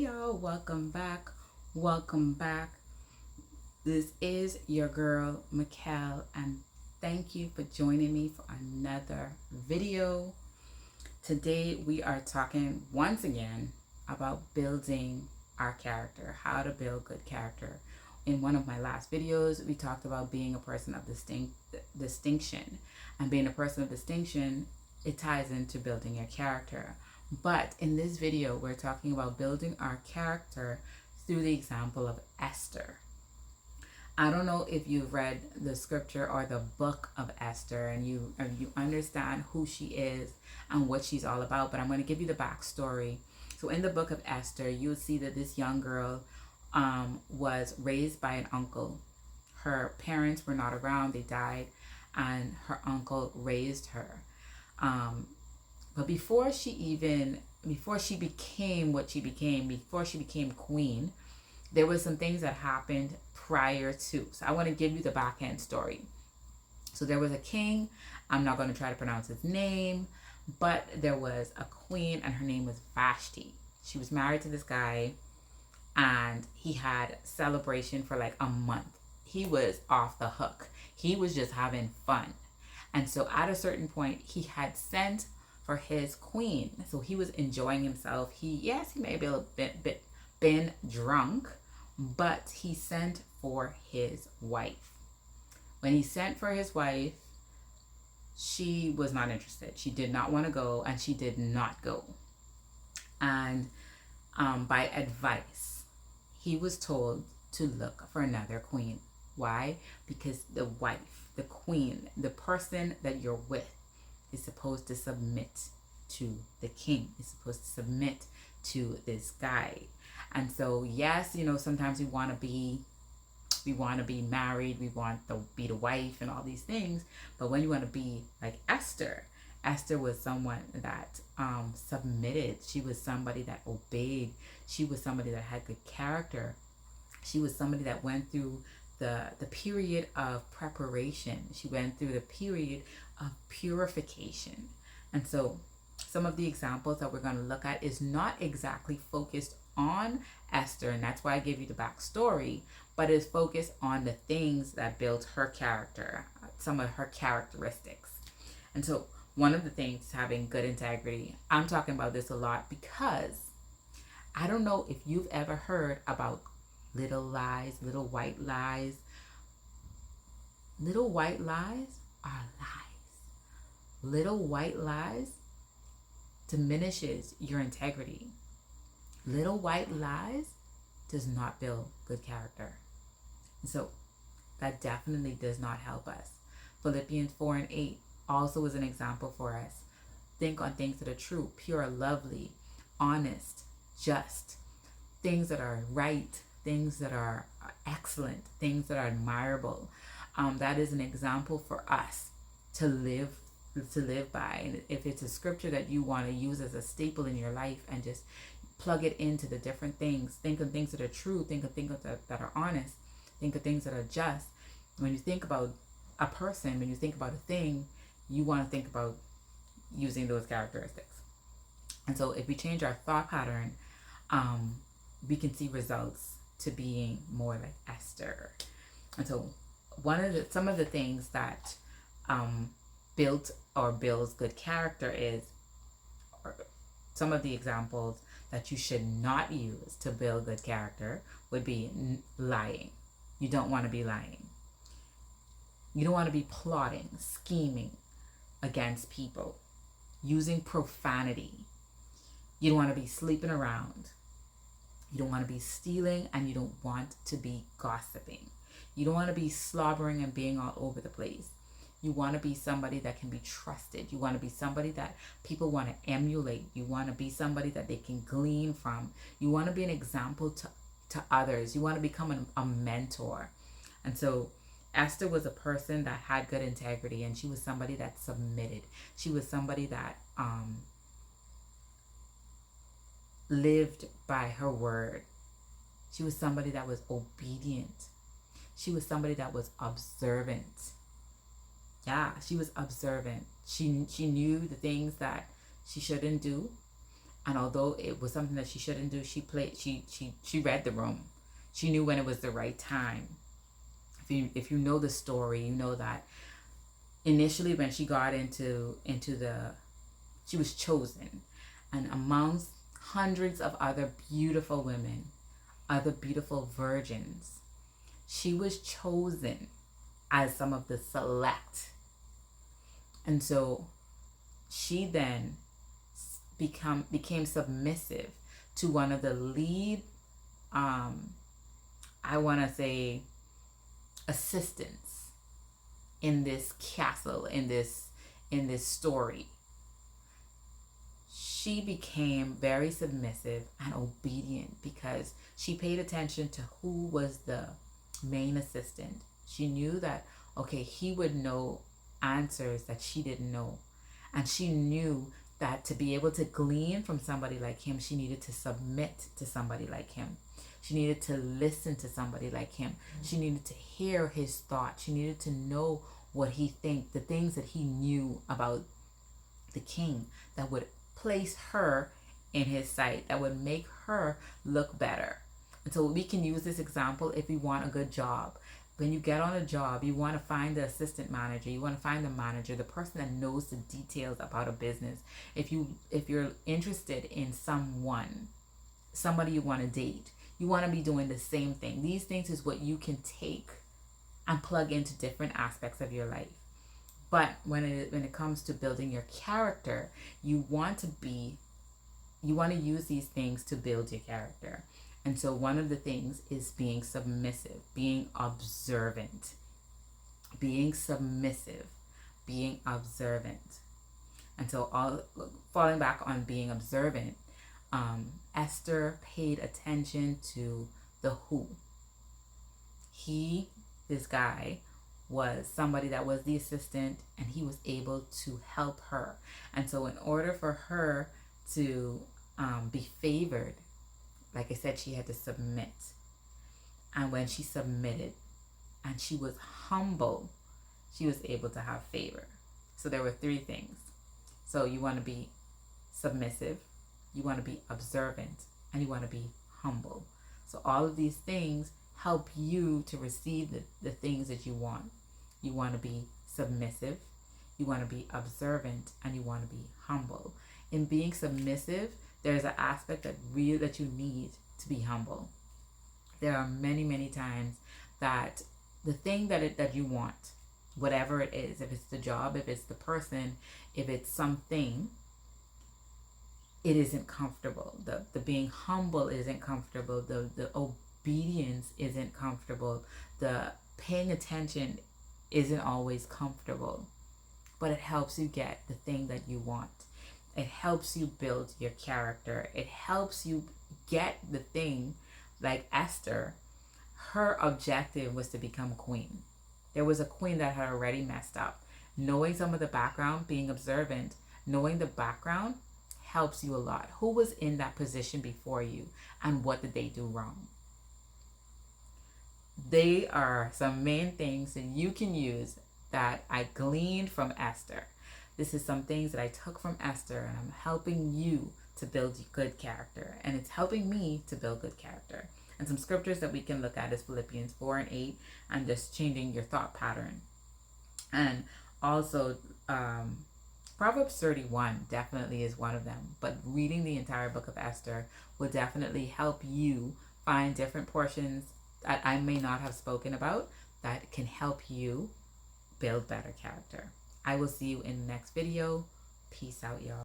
y'all, welcome back. Welcome back. This is your girl, Mikkel, and thank you for joining me for another video. Today, we are talking once again about building our character, how to build good character. In one of my last videos, we talked about being a person of distinction, and being a person of distinction, it ties into building your character. But in this video, we're talking about building our character through the example of Esther. I don't know if you've read the scripture or the book of Esther and you understand who she is and what she's all about, but I'm going to give you the backstory. So in the book of Esther, you'll see that this young girl was raised by an uncle. Her parents were not around, they died, and her uncle raised her. But before she became what she became, before she became queen, there was some things that happened prior to. So I want to give you the back end story. So there was a king. I'm not going to try to pronounce his name, but there was a queen and her name was Vashti. She was married to this guy and he had celebration for like a month. He was off the hook. He was just having fun. And so at a certain point, he had sent for his queen. So he was enjoying himself. He may have been drunk, but he sent for his wife. When he sent for his wife, she was not interested. She did not want to go, and she did not go. And by advice, he was told to look for another queen. Why? Because the wife, the queen, the person that you're with is supposed to submit to the king, is supposed to submit to this guy. And so yes, sometimes we want to be married, we want to be the wife and all these things, but when you want to be like Esther was someone that submitted. She was somebody that obeyed. She was somebody that had good character. She was somebody that went through the period of preparation. She went through the period of purification. And so some of the examples that we're going to look at is not exactly focused on Esther, and that's why I gave you the backstory, but is focused on the things that built her character, some of her characteristics. And so one of the things, having good integrity, I'm talking about this a lot because I don't know if you've ever heard about little lies, little white lies. Little white lies are lies. Little white lies diminishes your integrity. Little white lies does not build good character. So that definitely does not help us. Philippians 4:8 also is an example for us. Think on things that are true, pure, lovely, honest, just, things that are right, things that are excellent, things that are admirable. That is an example for us to live by. And if it's a scripture that you want to use as a staple in your life and just plug it into the different things, think of things that are true, think of things that are honest, think of things that are just. When you think about a person, when you think about a thing, you want to think about using those characteristics. And so if we change our thought pattern, we can see results to being more like Esther. And so some of the things that built or builds good character is, or some of the examples that you should not use to build good character would be lying. You don't want to be lying. You don't want to be plotting, scheming against people, using profanity. You don't want to be sleeping around. You don't want to be stealing, and you don't want to be gossiping. You don't want to be slobbering and being all over the place. You want to be somebody that can be trusted. You want to be somebody that people want to emulate. You want to be somebody that they can glean from. You want to be an example to others. You want to become a mentor. And so Esther was a person that had good integrity, and she was somebody that submitted. She was somebody that lived by her word. She was somebody that was obedient. She was somebody that was observant. Yeah, she was observant. She knew the things that she shouldn't do, And although it was something that she shouldn't do, she read the room. She knew when it was the right time. If you know the story, you know that initially when she got she was chosen, and amongst hundreds of other beautiful women, other beautiful virgins, she was chosen as some of the select. And so she then became submissive to one of the lead, I want to say, assistants in this castle, in this story. She became very submissive and obedient because she paid attention to who was the main assistant. She knew that, okay, he would know answers that she didn't know. And she knew that to be able to glean from somebody like him, she needed to submit to somebody like him. She needed to listen to somebody like him. She needed to hear his thoughts. She needed to know what he thinks, the things that he knew about the king that would place her in his sight, that would make her look better. And so we can use this example if we want a good job. When you get on a job, you want to find the assistant manager, you want to find the manager, the person that knows the details about a business. If you're interested in somebody you want to date, you want to be doing the same thing. These things is what you can take and plug into different aspects of your life. But when it comes to building your character, you want to use these things to build your character. And so one of the things is being submissive, being observant, being submissive, being observant. And so falling back on being observant, Esther paid attention to the who. This guy, was somebody that was the assistant, and he was able to help her. And so in order for her to be favored, like I said, she had to submit. And when she submitted and she was humble, she was able to have favor. So there were three things. So you want to be submissive, you want to be observant, and you want to be humble. So all of these things help you to receive the things that you want. You want to be submissive, you want to be observant, and you want to be humble. In being submissive, there's an aspect that you need to be humble. There are many, many times that the thing that you want, whatever it is, if it's the job, if it's the person, if it's something, it isn't comfortable. The being humble isn't comfortable. The obedience isn't comfortable. The paying attention isn't always comfortable. But it helps you get the thing that you want. It helps you build your character. It helps you get the thing. Like Esther, her objective was to become queen. There was a queen that had already messed up. Knowing some of the background, being observant, knowing the background helps you a lot. Who was in that position before you, and what did they do wrong? They are some main things that you can use that I gleaned from Esther. This is some things that I took from Esther, and I'm helping you to build good character, and it's helping me to build good character. And some scriptures that we can look at is Philippians 4 and 8, and just changing your thought pattern. And also Proverbs 31 definitely is one of them, but reading the entire book of Esther will definitely help you find different portions that I may not have spoken about that can help you build better character. I will see you in the next video. Peace out, y'all.